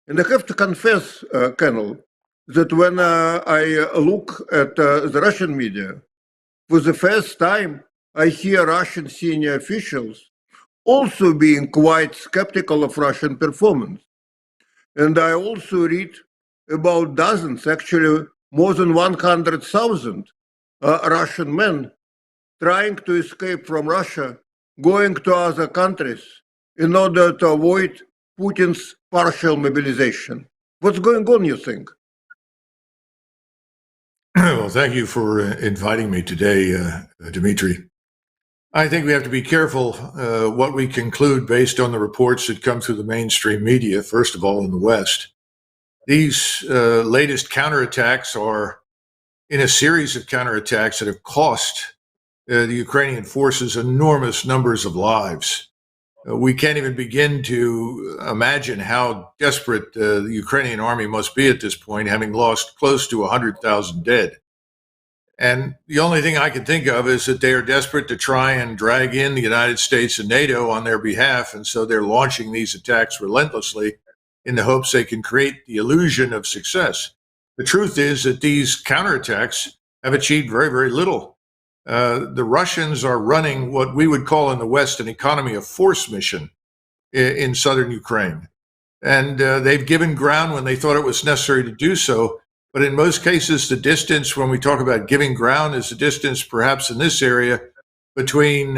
And I have to confess, Colonel, that when I look at the Russian media, for the first time, I hear Russian senior officials also being quite skeptical of Russian performance. And I also read about dozens, actually more than 100,000 Russian men trying to escape from Russia, going to other countries in order to avoid Putin's partial mobilization. What's going on, you think? Well, thank you for inviting me today, Dmitry. I think we have to be careful what we conclude based on the reports that come through the mainstream media, first of all, in the West. These latest counterattacks are in a series of counterattacks that have cost the Ukrainian forces enormous numbers of lives. We can't even begin to imagine how desperate the Ukrainian army must be at this point, having lost close to 100,000 dead. And the only thing I can think of is that they are desperate to try and drag in the United States and NATO on their behalf. And so they're launching these attacks relentlessly in the hopes they can create the illusion of success. The truth is that these counterattacks have achieved very, very little. The Russians are running what we would call in the West an economy of force mission in southern Ukraine. And they've given ground when they thought it was necessary to do so. But in most cases, the distance when we talk about giving ground is the distance perhaps in this area between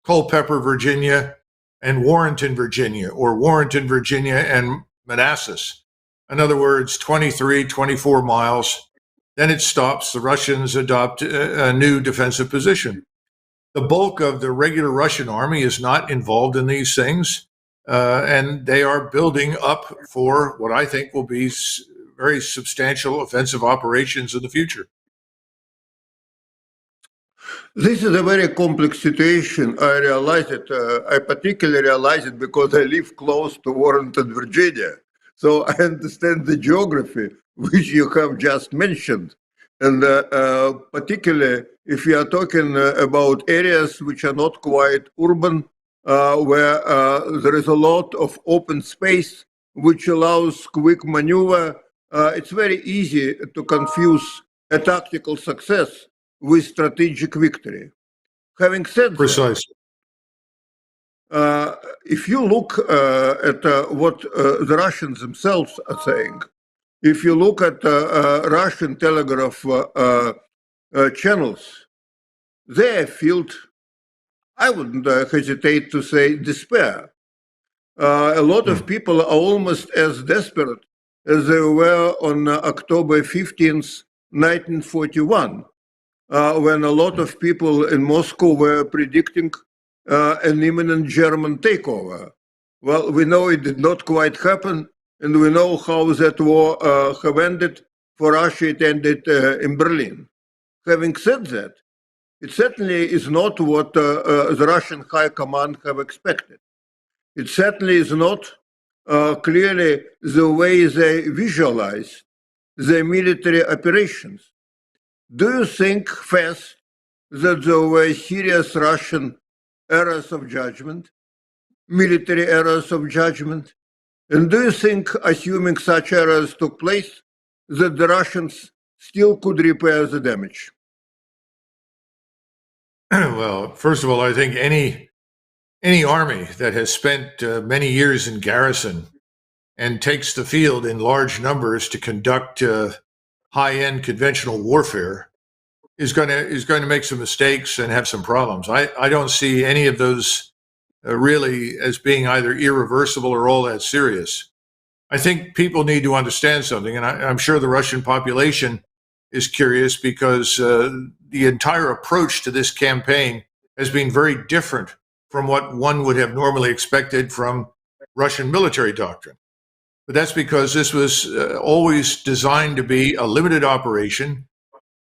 Culpeper, Virginia and Warrenton, Virginia, or Warrenton, Virginia and Manassas. In other words, 23, 24 miles. Then it stops. The Russians adopt a new defensive position. The bulk of the regular Russian army is not involved in these things, and they are building up for what I think will be very substantial offensive operations in the future. This is a very complex situation. I realize it. I particularly realize it because I live close to Warrenton, Virginia. So I understand the geography, which you have just mentioned. And particularly if you are talking about areas which are not quite urban, where there is a lot of open space, which allows quick maneuver, it's very easy to confuse a tactical success with strategic victory. Having said Precisely. that, if you look at what the Russians themselves are saying, if you look at Russian telegraph channels, they are filled, I wouldn't hesitate to say, despair. A lot of people are almost as desperate as they were on October 15th, 1941, when a lot of people in Moscow were predicting an imminent German takeover. Well, we know it did not quite happen, and we know how that war have ended. For Russia, it ended in Berlin. Having said that, it certainly is not what the Russian High Command have expected. It certainly is not clearly the way they visualize their military operations. Do you think, first, that there were serious Russian errors of judgment, military errors of judgment? And do you think, assuming such errors took place, that the Russians still could repair the damage? Well, first of all, I think any army that has spent many years in garrison and takes the field in large numbers to conduct high-end conventional warfare is going to make some mistakes and have some problems. I don't see any of those really as being either irreversible or all that serious. I think people need to understand something, and I'm sure the Russian population is curious because the entire approach to this campaign has been very different from what one would have normally expected from Russian military doctrine. But that's because this was always designed to be a limited operation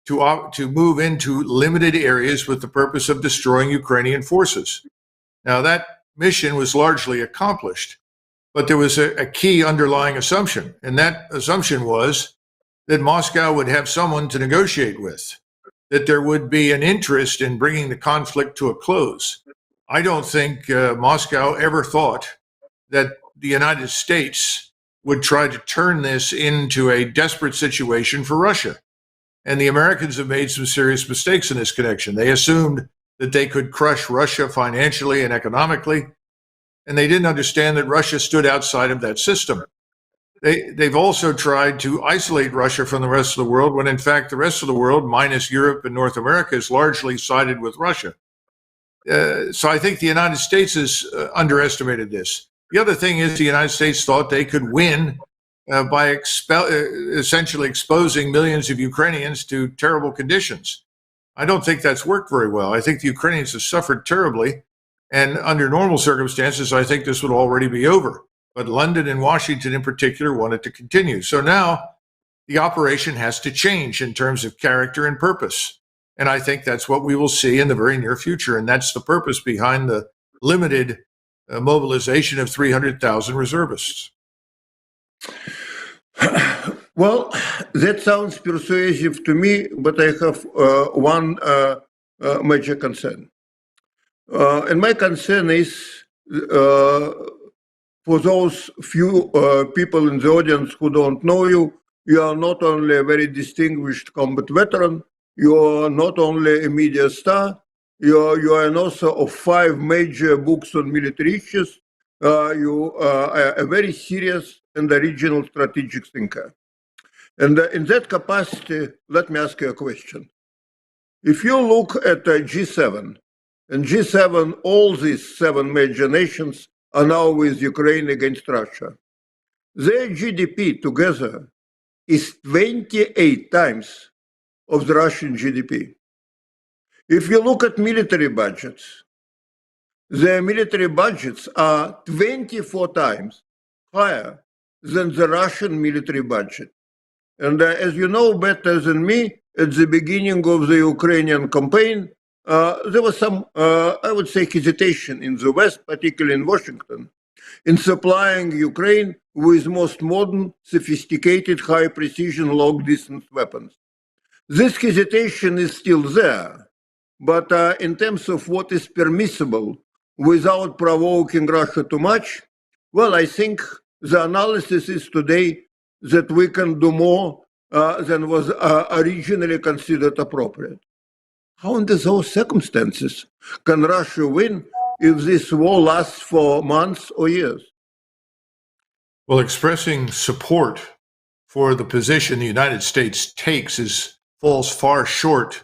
to move into limited areas with the purpose of destroying Ukrainian forces. Now, that mission was largely accomplished, but there was a key underlying assumption, and that assumption was that Moscow would have someone to negotiate with, that there would be an interest in bringing the conflict to a close. I don't think Moscow ever thought that the United States would try to turn this into a desperate situation for Russia. And the Americans have made some serious mistakes in this connection. They assumed that they could crush Russia financially and economically, and they didn't understand that Russia stood outside of that system. They've also tried to isolate Russia from the rest of the world, when in fact the rest of the world, minus Europe and North America, is largely sided with Russia. So I think the United States has underestimated this. The other thing is the United States thought they could win by essentially exposing millions of Ukrainians to terrible conditions. I don't think that's worked very well. I think the Ukrainians have suffered terribly, and under normal circumstances, I think this would already be over. But London and Washington in particular want it to continue. So now the operation has to change in terms of character and purpose. And I think that's what we will see in the very near future. And that's the purpose behind the limited mobilization of 300,000 reservists. Well, that sounds persuasive to me, but I have one major concern. And my concern is for those few people in the audience who don't know you, you are not only a very distinguished combat veteran, you are not only a media star, you are an author of 5 major books on military issues. You are a very serious and original strategic thinker. And in that capacity, let me ask you a question. If you look at G7, and G7, all these 7 major nations are now with Ukraine against Russia. Their GDP together is 28 times of the Russian GDP. If you look at military budgets, their military budgets are 24 times higher than the Russian military budget. And as you know better than me, at the beginning of the Ukrainian campaign, there was some, I would say, hesitation in the West, particularly in Washington, in supplying Ukraine with most modern, sophisticated, high-precision, long-distance weapons. This hesitation is still there, but in terms of what is permissible without provoking Russia too much, well, I think the analysis is today that we can do more than was originally considered appropriate. How under those circumstances can Russia win if this war lasts for months or years? Well, expressing support for the position the United States takes falls far short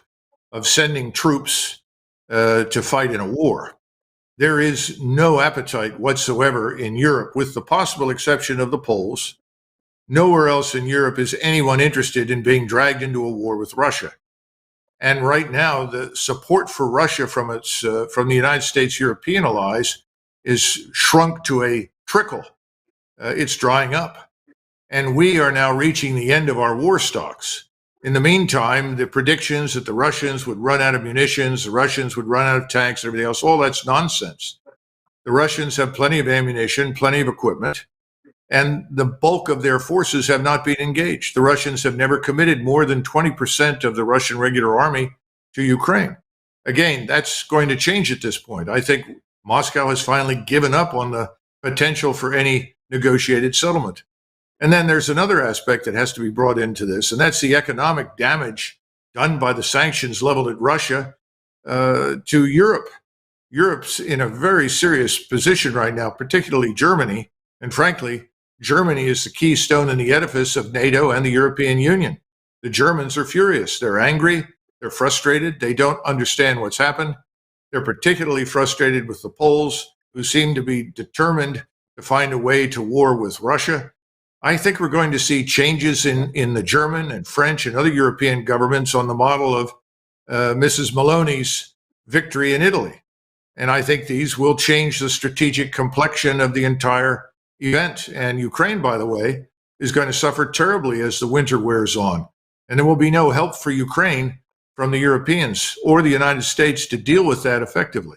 of sending troops to fight in a war. There is no appetite whatsoever in Europe, with the possible exception of the Poles. Nowhere else in Europe is anyone interested in being dragged into a war with Russia. And right now, the support for Russia from the United States European allies is shrunk to a trickle. It's drying up. And we are now reaching the end of our war stocks. In the meantime, the predictions that the Russians would run out of munitions, the Russians would run out of tanks, and everything else, all that's nonsense. The Russians have plenty of ammunition, plenty of equipment, and the bulk of their forces have not been engaged. The Russians have never committed more than 20% of the Russian regular army to Ukraine. Again, that's going to change at this point. I think Moscow has finally given up on the potential for any negotiated settlement. And then there's another aspect that has to be brought into this, and that's the economic damage done by the sanctions leveled at Russia to Europe. Europe's in a very serious position right now, particularly Germany. And frankly, Germany is the keystone in the edifice of NATO and the European Union. The Germans are furious. They're angry. They're frustrated. They don't understand what's happened. They're particularly frustrated with the Poles, who seem to be determined to find a way to war with Russia. I think we're going to see changes in the German and French and other European governments on the model of Mrs. Meloni's victory in Italy. And I think these will change the strategic complexion of the entire event. And Ukraine, by the way, is going to suffer terribly as the winter wears on. And there will be no help for Ukraine from the Europeans or the United States to deal with that effectively.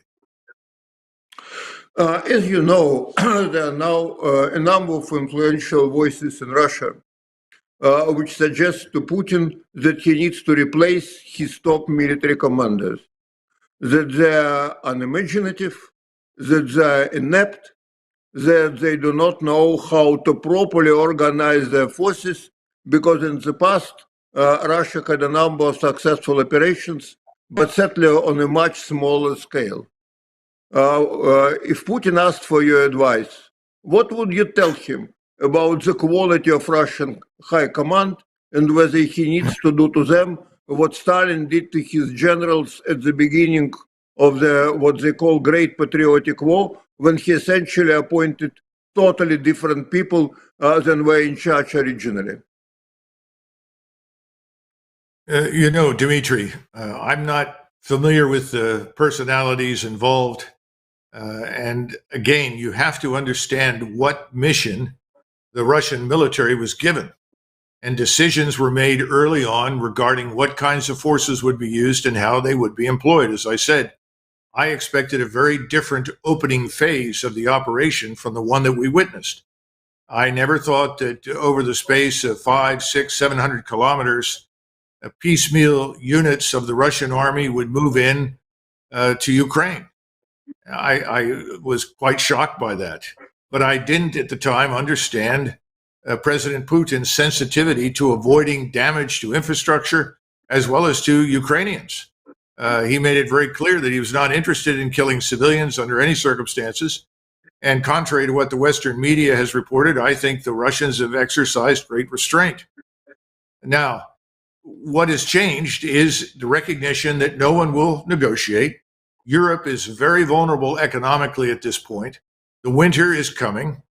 As you know, there are now a number of influential voices in Russia which suggest to Putin that he needs to replace his top military commanders, that they are unimaginative, that they are inept, that they do not know how to properly organize their forces because in the past, Russia had a number of successful operations, but certainly on a much smaller scale. If Putin asked for your advice, what would you tell him about the quality of Russian high command and whether he needs to do to them what Stalin did to his generals at the beginning of the what they call Great Patriotic War, when he essentially appointed totally different people than were in charge originally? Dmitry, I'm not familiar with the personalities involved. And again, you have to understand what mission the Russian military was given. And decisions were made early on regarding what kinds of forces would be used and how they would be employed. As I said, I expected a very different opening phase of the operation from the one that we witnessed. I never thought that over the space of 500, 600, 700 kilometers, piecemeal units of the Russian army would move in to Ukraine. I was quite shocked by that. But I didn't at the time understand President Putin's sensitivity to avoiding damage to infrastructure as well as to Ukrainians. He made it very clear that he was not interested in killing civilians under any circumstances. And contrary to what the Western media has reported, I think the Russians have exercised great restraint. Now, what has changed is the recognition that no one will negotiate. Europe is very vulnerable economically at this point. The winter is coming.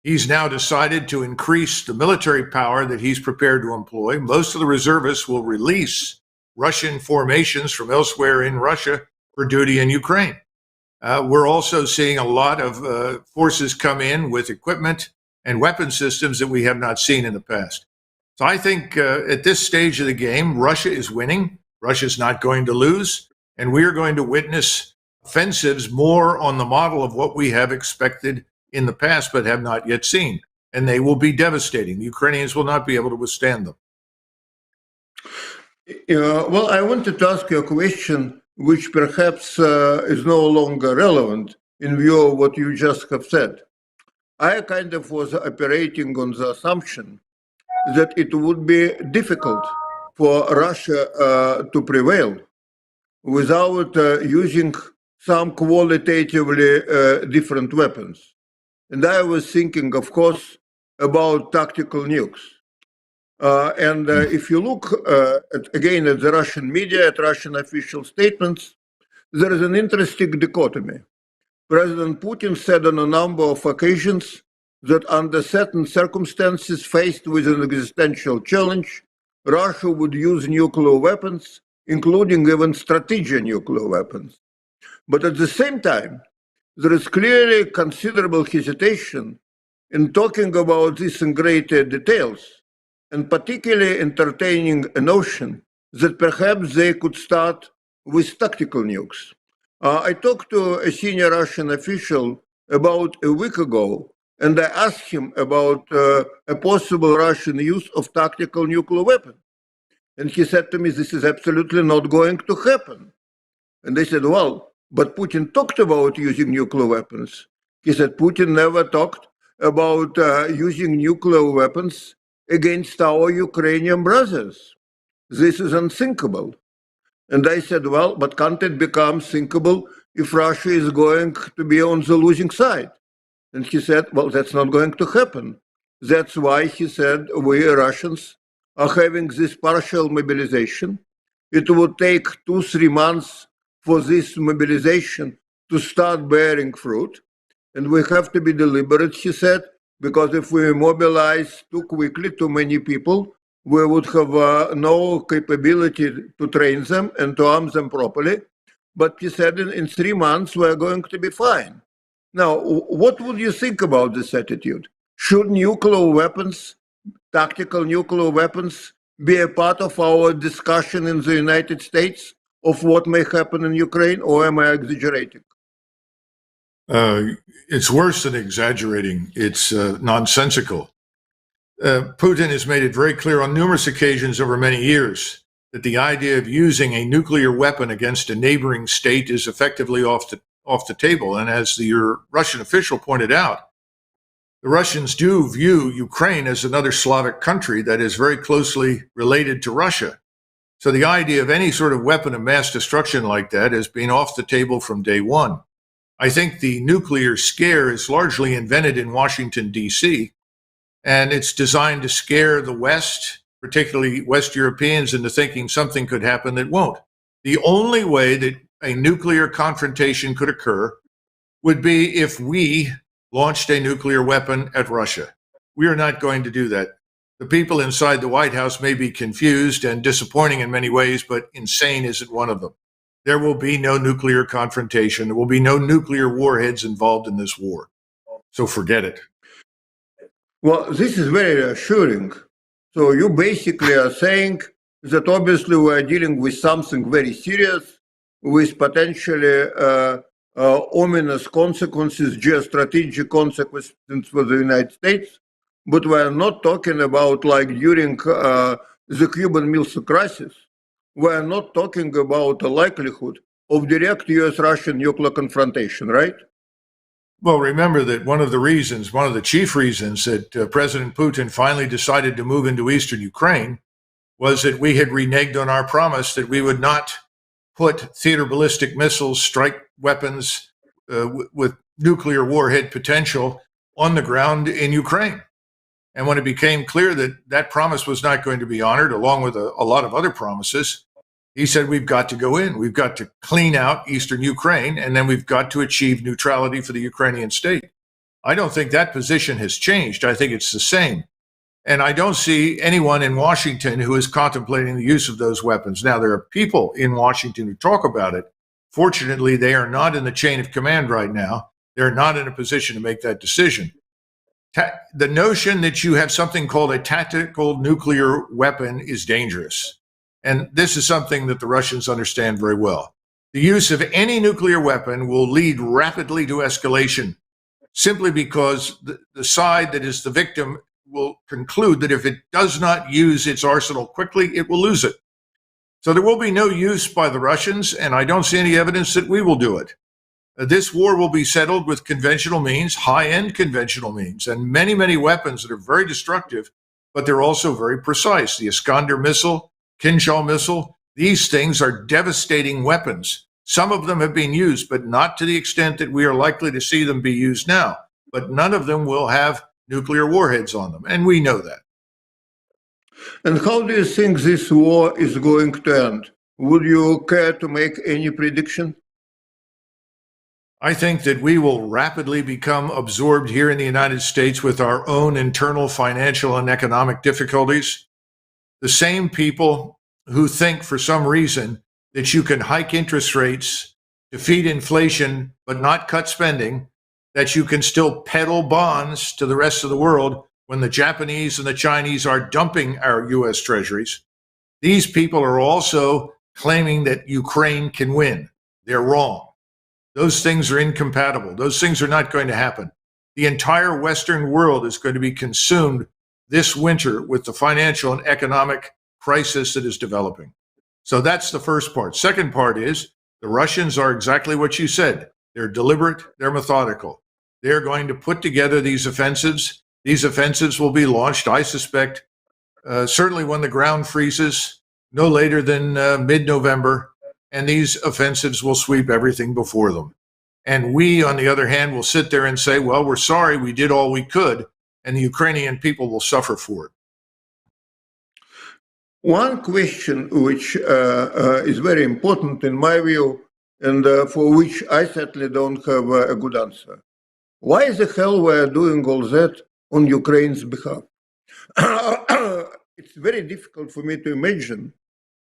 He's now decided to increase the military power that he's prepared to employ. Most of the reservists will release Russian formations from elsewhere in Russia for duty in Ukraine. We're also seeing a lot of forces come in with equipment and weapon systems that we have not seen in the past. So I think at this stage of the game, Russia is winning. Russia's not going to lose. And we are going to witness offensives more on the model of what we have expected in the past, but have not yet seen. And they will be devastating. The Ukrainians will not be able to withstand them. Well, I wanted to ask you a question which perhaps is no longer relevant in view of what you just have said. I kind of was operating on the assumption that it would be difficult for Russia to prevail without using some qualitatively different weapons. And I was thinking, of course, about tactical nukes. If you look again at the Russian media, at Russian official statements, there is an interesting dichotomy. President Putin said on a number of occasions that under certain circumstances faced with an existential challenge, Russia would use nuclear weapons, including even strategic nuclear weapons. But at the same time, there is clearly considerable hesitation in talking about this in greater details, and particularly entertaining a notion that perhaps they could start with tactical nukes. I talked to a senior Russian official about a week ago, and I asked him about a possible Russian use of tactical nuclear weapons. And he said to me, this is absolutely not going to happen. And they said, well, but Putin talked about using nuclear weapons. He said, Putin never talked about using nuclear weapons against our Ukrainian brothers. This is unthinkable. And I said, well, but can't it become thinkable if Russia is going to be on the losing side? And he said, well, that's not going to happen. That's why he said we Russians are having this partial mobilization. It would take 2-3 months for this mobilization to start bearing fruit. And we have to be deliberate, he said, because if we mobilize too quickly too many people, we would have no capability to train them and to arm them properly. But he said in 3 months, we're going to be fine. Now, what would you think about this attitude? Should nuclear weapons, tactical nuclear weapons, be a part of our discussion in the United States of what may happen in Ukraine, or am I exaggerating? It's worse than exaggerating. It's nonsensical. Putin has made it very clear on numerous occasions over many years that the idea of using a nuclear weapon against a neighboring state is effectively off the table. And as the Russian official pointed out, The Russians do view Ukraine as another Slavic country that is very closely related to Russia. So the idea of any sort of weapon of mass destruction like that has been off the table from day one. I think the nuclear scare is largely invented in Washington, D.C., and it's designed to scare the West, particularly West Europeans, into thinking something could happen that won't. The only way that a nuclear confrontation could occur would be if we launched a nuclear weapon at Russia. We are not going to do that. The people inside the White House may be confused and disappointing in many ways, but insane isn't one of them. There will be no nuclear confrontation. There will be no nuclear warheads involved in this war. So forget it. Well, this is very reassuring. So you basically are saying that obviously we are dealing with something very serious, with potentially ominous consequences, geostrategic consequences for the United States. But we are not talking about like during the Cuban Missile Crisis. We are not talking about the likelihood of direct US-Russian nuclear confrontation, right? Well, remember that one of the chief reasons that President Putin finally decided to move into eastern Ukraine was that we had reneged on our promise that we would not put theater ballistic missiles, strike weapons with nuclear warhead potential on the ground in Ukraine. And when it became clear that that promise was not going to be honored, along with a lot of other promises, he said, we've got to go in. We've got to clean out eastern Ukraine, and then we've got to achieve neutrality for the Ukrainian state. I don't think that position has changed. I think it's the same. And I don't see anyone in Washington who is contemplating the use of those weapons. Now, there are people in Washington who talk about it. Fortunately, they are not in the chain of command right now. They're not in a position to make that decision. The notion that you have something called a tactical nuclear weapon is dangerous. And this is something that the Russians understand very well. The use of any nuclear weapon will lead rapidly to escalation, simply because the side that is the victim will conclude that if it does not use its arsenal quickly, it will lose it. So there will be no use by the Russians, and I don't see any evidence that we will do it. This war will be settled with conventional means, high-end conventional means, and many, many weapons that are very destructive, but they're also very precise. The Iskander missile, Kinjal missile, these things are devastating weapons. Some of them have been used, but not to the extent that we are likely to see them be used now. But none of them will have nuclear warheads on them, and we know that. And how do you think this war is going to end? Would you care to make any prediction? I think that we will rapidly become absorbed here in the United States with our own internal financial and economic difficulties. The same people who think for some reason that you can hike interest rates to feed inflation but not cut spending, that you can still peddle bonds to the rest of the world when the Japanese and the Chinese are dumping our U.S. treasuries. These people are also claiming that Ukraine can win. They're wrong. Those things are incompatible. Those things are not going to happen. The entire Western world is going to be consumed this winter with the financial and economic crisis that is developing. So that's the first part. Second part is the Russians are exactly what you said. They're deliberate, they're methodical. They're going to put together these offensives. These offensives will be launched, I suspect, certainly when the ground freezes, no later than mid-November, and these offensives will sweep everything before them. And we, on the other hand, will sit there and say, well, we're sorry, we did all we could, and the Ukrainian people will suffer for it. One question which is very important in my view, and for which I certainly don't have a good answer. Why the hell we are doing all that on Ukraine's behalf? It's very difficult for me to imagine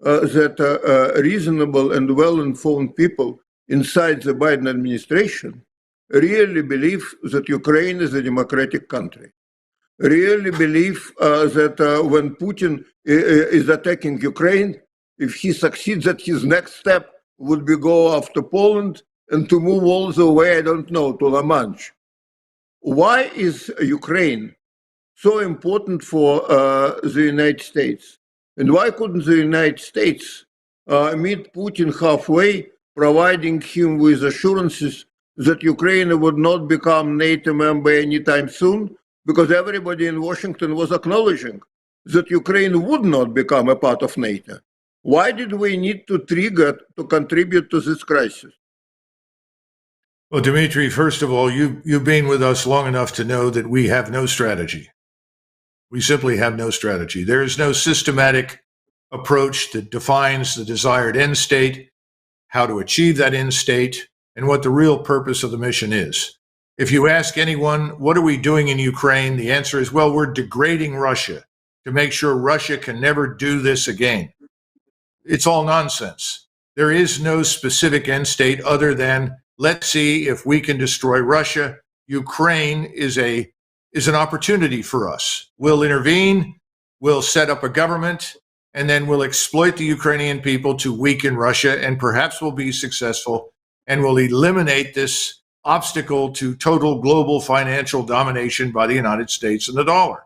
that reasonable and well-informed people inside the Biden administration really believe that Ukraine is a democratic country. Really believe that when Putin is attacking Ukraine, if he succeeds, that his next step would be go after Poland and to move all the way, I don't know, to La Manche. Why is Ukraine so important for the United States? And why couldn't the United States meet Putin halfway, providing him with assurances that Ukraine would not become NATO member anytime soon, because everybody in Washington was acknowledging that Ukraine would not become a part of NATO. Why did we need to trigger to contribute to this crisis? Well, Dmitry, first of all, you've been with us long enough to know that we have no strategy. We simply have no strategy. There is no systematic approach that defines the desired end state, how to achieve that end state, and what the real purpose of the mission is. If you ask anyone, what are we doing in Ukraine? The answer is, well, we're degrading Russia to make sure Russia can never do this again. It's all nonsense. There is no specific end state other than let's see if we can destroy Russia. Ukraine is an opportunity for us. We'll intervene, we'll set up a government, and then we'll exploit the Ukrainian people to weaken Russia, and perhaps we'll be successful, and we'll eliminate this obstacle to total global financial domination by the United States and the dollar.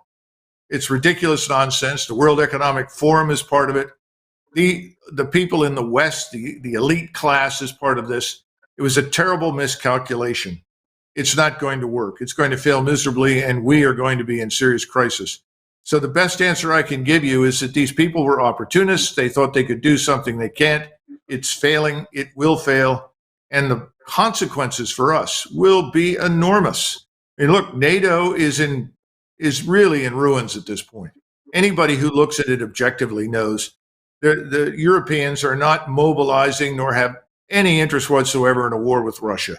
It's ridiculous nonsense. The World Economic Forum is part of it. The people in the West, the elite class is part of this. It was a terrible miscalculation. It's not going to work. It's going to fail miserably, and we are going to be in serious crisis. So the best answer I can give you is that these people were opportunists. They thought they could do something they can't. It's failing. It will fail. And the consequences for us will be enormous. I mean, look, NATO is really in ruins at this point. Anybody who looks at it objectively knows the Europeans are not mobilizing nor have any interest whatsoever in a war with Russia.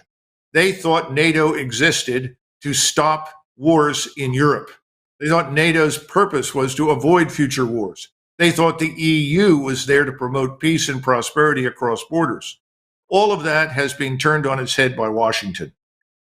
They thought NATO existed to stop wars in Europe. They thought NATO's purpose was to avoid future wars. They thought the EU was there to promote peace and prosperity across borders. All of that has been turned on its head by Washington.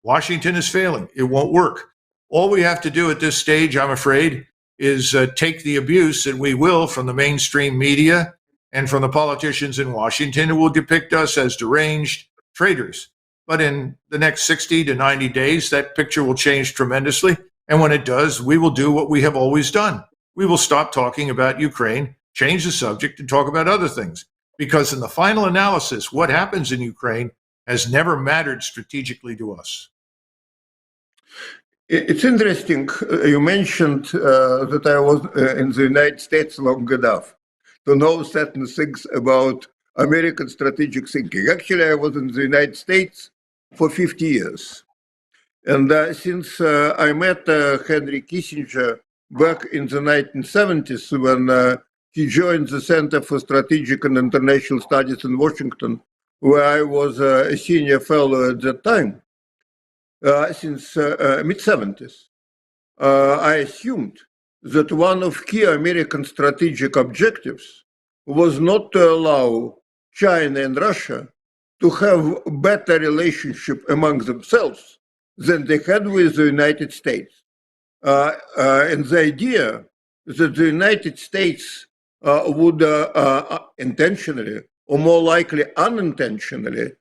Washington is failing. It won't work. All we have to do at this stage, I'm afraid, is take the abuse that we will from the mainstream media and from the politicians in Washington who will depict us as deranged traitors. But in the next 60 to 90 days, that picture will change tremendously. And when it does, we will do what we have always done. We will stop talking about Ukraine, change the subject, and talk about other things. Because in the final analysis, what happens in Ukraine has never mattered strategically to us. It's interesting. You mentioned that I was in the United States long enough to know certain things about American strategic thinking. Actually, I was in the United States for 50 years. And since I met Henry Kissinger back in the 1970s when he joined the Center for Strategic and International Studies in Washington, where I was a senior fellow at that time, since mid-70s, I assumed that one of key American strategic objectives was not to allow China and Russia to have better relationship among themselves than they had with the United States. And the idea that the United States would intentionally, or more likely unintentionally,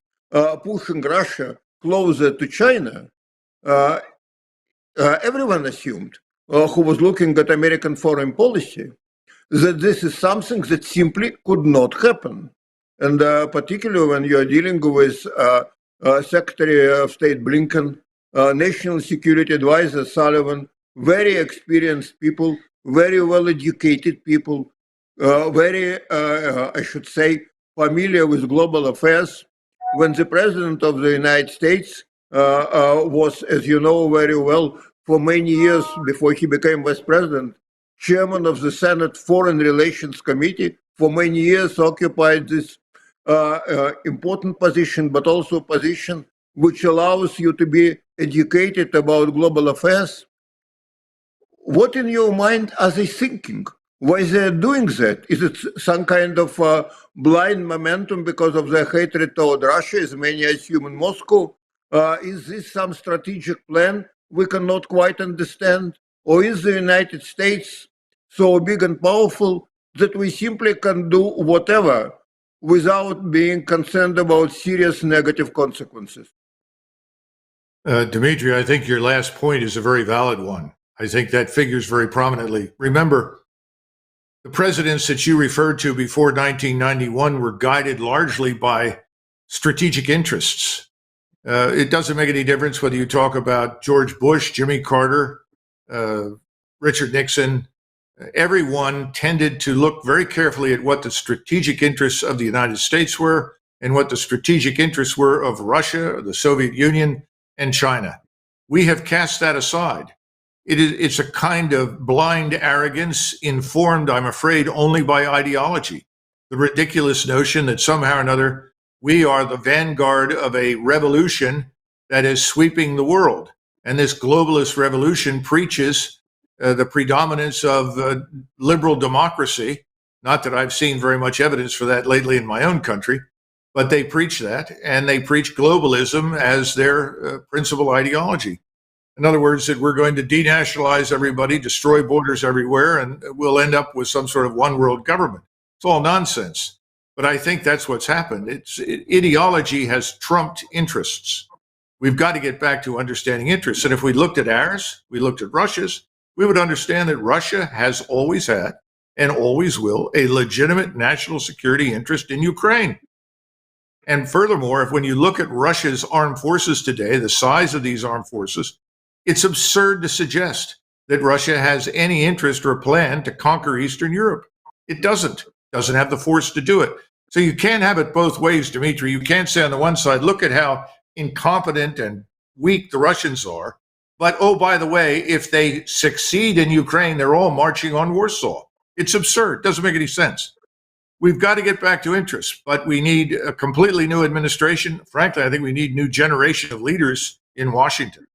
pushing Russia closer to China, everyone assumed, who was looking at American foreign policy, that this is something that simply could not happen. And particularly when you are dealing with Secretary of State Blinken, National Security Advisor Sullivan, very experienced people, very well-educated people, very, I should say, familiar with global affairs. When the President of the United States was, as you know very well, for many years before he became Vice President, Chairman of the Senate Foreign Relations Committee, for many years occupied this important position, but also a position which allows you to be educated about global affairs. What in your mind are they thinking? Why they're doing that? Is it some kind of blind momentum because of their hatred toward Russia, as many assume in Moscow? Is this some strategic plan we cannot quite understand? Or is the United States so big and powerful that we simply can do whatever without being concerned about serious negative consequences? Dmitry, I think your last point is a very valid one. I think that figures very prominently. Remember, the presidents that you referred to before 1991 were guided largely by strategic interests. It doesn't make any difference whether you talk about George Bush, Jimmy Carter, uh, Richard Nixon, everyone tended to look very carefully at what the strategic interests of the United States were and what the strategic interests were of Russia, the Soviet Union, and China. We have cast that aside. It's a kind of blind arrogance informed, I'm afraid, only by ideology. The ridiculous notion that somehow or another we are the vanguard of a revolution that is sweeping the world. And this globalist revolution preaches the predominance of liberal democracy. Not that I've seen very much evidence for that lately in my own country, but they preach that, and they preach globalism as their principal ideology. In other words, that we're going to denationalize everybody, destroy borders everywhere, and we'll end up with some sort of one world government. It's all nonsense. But I think that's what's happened. Ideology has trumped interests. We've got to get back to understanding interests. And if we looked at ours, we looked at Russia's, we would understand that Russia has always had and always will a legitimate national security interest in Ukraine. And furthermore, when you look at Russia's armed forces today, the size of these armed forces, it's absurd to suggest that Russia has any interest or plan to conquer Eastern Europe. It doesn't have the force to do it. So you can't have it both ways, Dmitry. You can't say on the one side, look at how incompetent and weak the Russians are. But, oh, by the way, if they succeed in Ukraine, they're all marching on Warsaw. It's absurd. Doesn't make any sense. We've got to get back to interests, but we need a completely new administration. Frankly, I think we need a new generation of leaders in Washington.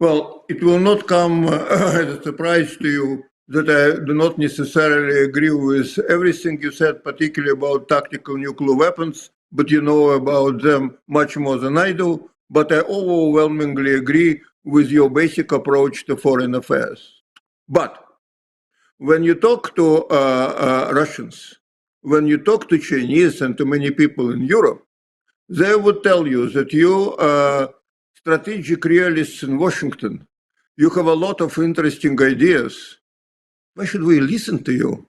Well, it will not come as a surprise to you that I do not necessarily agree with everything you said, particularly about tactical nuclear weapons, but you know about them much more than I do. But I overwhelmingly agree with your basic approach to foreign affairs. But when you talk to Russians, when you talk to Chinese and to many people in Europe, they would tell you that you strategic realists in Washington, you have a lot of interesting ideas. Why should we listen to you?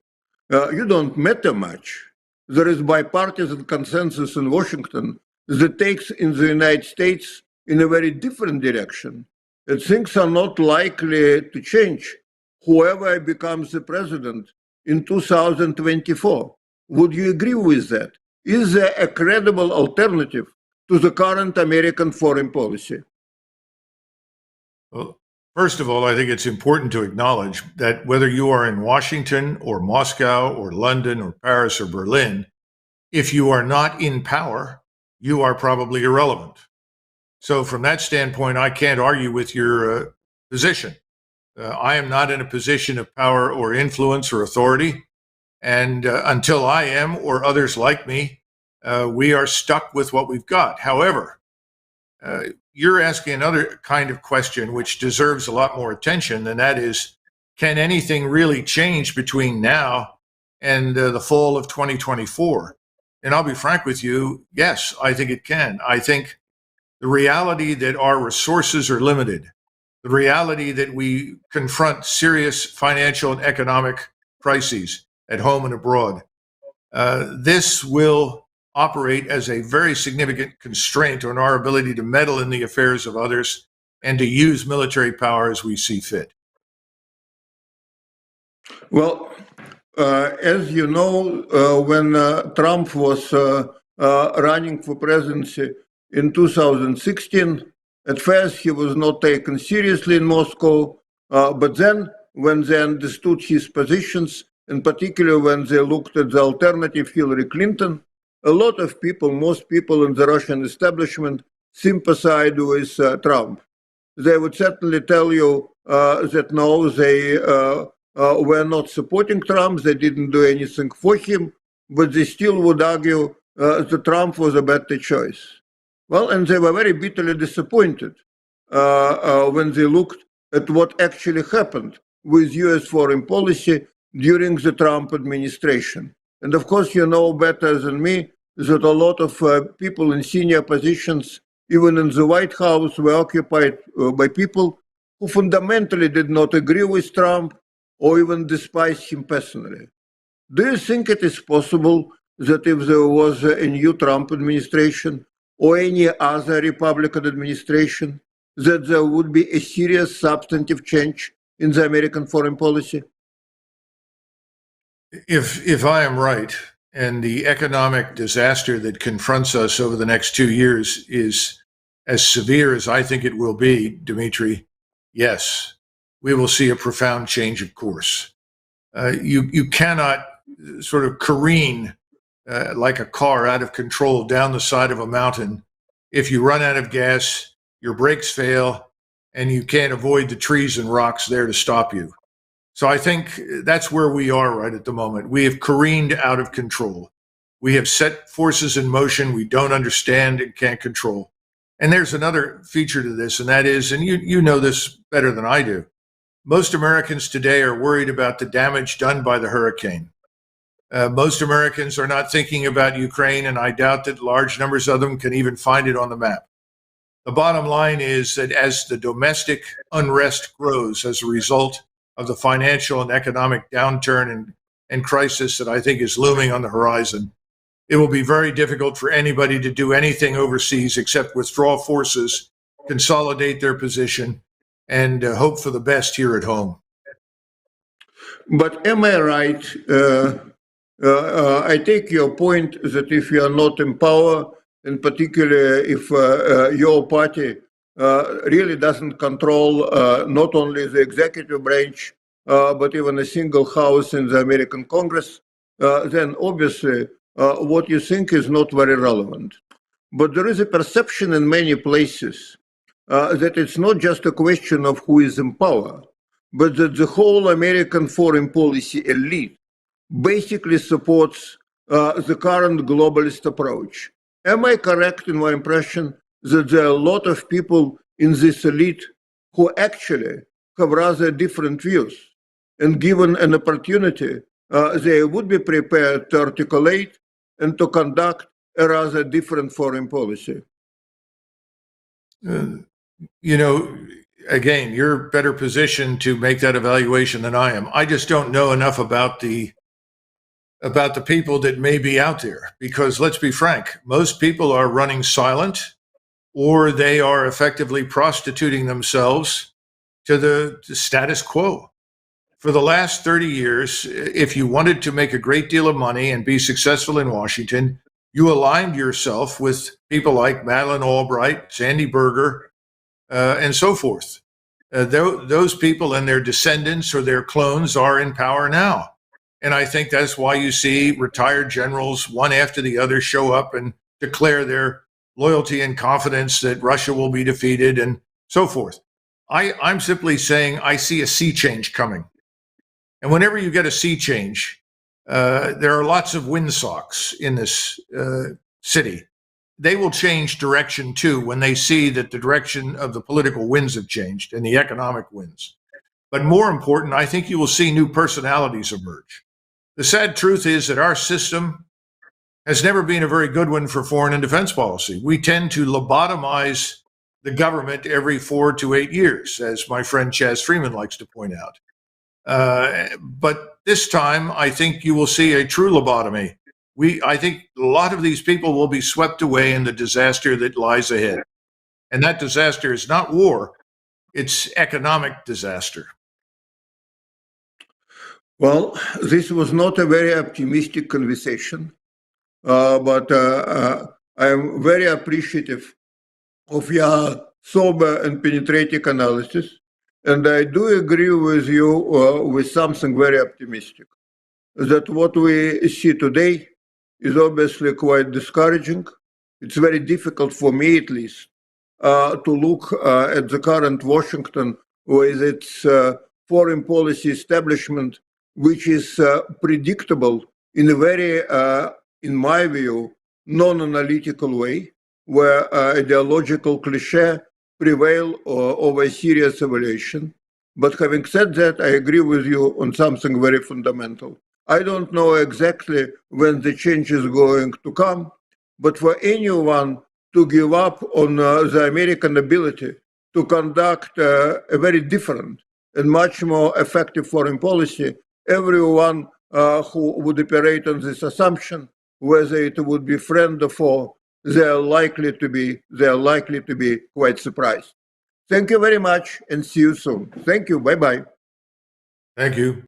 You don't matter much. There is bipartisan consensus in Washington that takes in the United States in a very different direction. And things are not likely to change. Whoever becomes the president in 2024. Would you agree with that? Is there a credible alternative to the current American foreign policy? Well, first of all, I think it's important to acknowledge that whether you are in Washington or Moscow or London or Paris or Berlin, if you are not in power, you are probably irrelevant. So from that standpoint, I can't argue with your position. I am not in a position of power or influence or authority. And until I am or others like me, we are stuck with what we've got. However, you're asking another kind of question which deserves a lot more attention, and that is, can anything really change between now and the fall of 2024? And I'll be frank with you, yes, I think it can. I think the reality that our resources are limited, the reality that we confront serious financial and economic crises at home and abroad, this will operate as a very significant constraint on our ability to meddle in the affairs of others and to use military power as we see fit. Well, as you know, when Trump was running for presidency in 2016, at first he was not taken seriously in Moscow, but then when they understood his positions, in particular when they looked at the alternative Hillary Clinton, a lot of people, most people in the Russian establishment sympathized with Trump. They would certainly tell you that no, they were not supporting Trump, they didn't do anything for him, but they still would argue that Trump was a better choice. Well, and they were very bitterly disappointed when they looked at what actually happened with US foreign policy during the Trump administration. And of course, you know better than me that a lot of people in senior positions, even in the White House, were occupied by people who fundamentally did not agree with Trump or even despised him personally. Do you think it is possible that if there was a new Trump administration or any other Republican administration, that there would be a serious substantive change in the American foreign policy? If I am right, and the economic disaster that confronts us over the next 2 years is as severe as I think it will be, Dmitry, yes, we will see a profound change of course. You cannot sort of careen like a car out of control down the side of a mountain. If you run out of gas, your brakes fail, and you can't avoid the trees and rocks there to stop you. So I think that's where we are right at the moment. We have careened out of control. We have set forces in motion we don't understand and can't control. And there's another feature to this, and that is, and you know this better than I do, most Americans today are worried about the damage done by the hurricane. Most Americans are not thinking about Ukraine, and I doubt that large numbers of them can even find it on the map. The bottom line is that as the domestic unrest grows as a result of the financial and economic downturn and crisis that I think is looming on the horizon, it will be very difficult for anybody to do anything overseas except withdraw forces, consolidate their position, and hope for the best here at home. But am I right? I take your point that if you are not in power, and particularly if your party really doesn't control not only the executive branch, but even a single house in the American Congress, then obviously what you think is not very relevant. But there is a perception in many places that it's not just a question of who is in power, but that the whole American foreign policy elite basically supports the current globalist approach. Am I correct in my impression that there are a lot of people in this elite who actually have rather different views? And given an opportunity, they would be prepared to articulate and to conduct a rather different foreign policy. You know, again, you're better positioned to make that evaluation than I am. I just don't know enough about the people that may be out there, because let's be frank, most people are running silent, or they are effectively prostituting themselves to the status quo. For the last 30 years, if you wanted to make a great deal of money and be successful in Washington, you aligned yourself with people like Madeleine Albright, Sandy Berger, and so forth. Those people and their descendants or their clones are in power now. And I think that's why you see retired generals, one after the other, show up and declare their loyalty and confidence that Russia will be defeated and so forth. I'm simply saying I see a sea change coming. And whenever you get a sea change, there are lots of windsocks in this city. They will change direction too when they see that the direction of the political winds have changed and the economic winds. But more important, I think you will see new personalities emerge. The sad truth is that our system has never been a very good one for foreign and defense policy. We tend to lobotomize the government every 4 to 8 years, as my friend Chaz Freeman likes to point out. But this time, I think you will see a true lobotomy. I think a lot of these people will be swept away in the disaster that lies ahead. And that disaster is not war, it's economic disaster. Well, this was not a very optimistic conversation, but I am very appreciative of your sober and penetrating analysis. And I do agree with you with something very optimistic, that what we see today is obviously quite discouraging. It's very difficult for me, at least, to look at the current Washington with its foreign policy establishment, which is predictable in a very, in my view, non-analytical way, where ideological cliché prevail over serious evaluation. But having said that, I agree with you on something very fundamental. I don't know exactly when the change is going to come, but for anyone to give up on the American ability to conduct a very different and much more effective foreign policy, everyone who would operate on this assumption, whether it would be friend or foe, they're likely to be quite surprised. Thank you very much and see you soon. Thank you. Bye bye. Thank you.